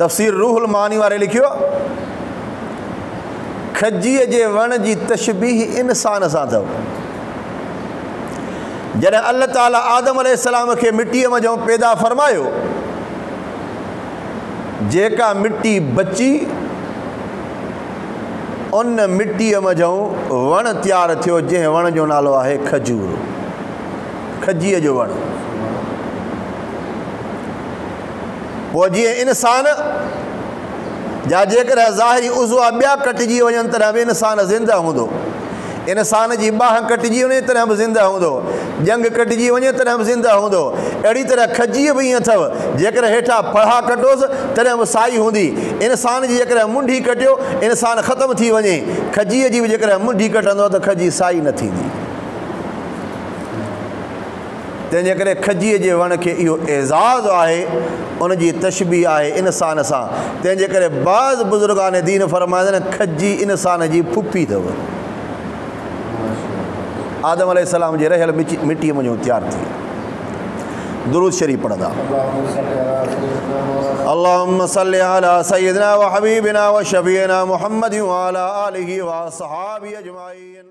तफ़सीर रूहुल मानी वारे लिखियो खजीअ जे वण जी तशबीह इंसान सां अथव। जॾहिं अल्लाह ताला आदम अलैहिस्सलाम खे मिटीअ मां पैदा फ़रमायो, जेका मिट्टी बची उन मिट्टीअ मां वण तयारु थियो, जंहिं वण जो नालो आहे खजूर, खजीअ जो वण। पोइ जीअं इंसान जा जेकॾहिं ज़ाहिरी उज़वा ॿिया कटिजी वञनि तॾहिं बि इंसान ज़िंदा हूंदो, इंसान जी बाहि कटिजी वञे तॾहिं बि ज़िंदा हूंदो, जंग कटिजी वञे तॾहिं बि ज़िंदा हूंदो। अहिड़ी तरह खजीअ बि ईअं अथव, जेकॾहिं हेठां फड़ा कटोसि तॾहिं बि साई हूंदी। इंसान जी जेकॾहिं मुंडी कटियो इंसान ख़तमु थी वञे, खजीअ जी बि जेकॾहिं मुंडी कटंदो त खजी साई न थींदी। तंहिंजे करे खजीअ जे वण खे इहो एज़ाज़ आहे, उनजी तशबीह आहे इंसान सां। तंहिंजे करे बाज़ बुज़ुर्गान दीन फरमाईंदा आहिनि खजी इंसान जी फुफी अथव। आदम अलैहिस्सलाम जे रहियल मिटीअ में तयारु थी। दुरूद शरीफ पढ़ंदा। अल्लाहुम्मा सल्लि अला सय्यिदिना व हबीबिना व शफीना मुहम्मद व अला आलिहि व असहाबिहि अजमाइन।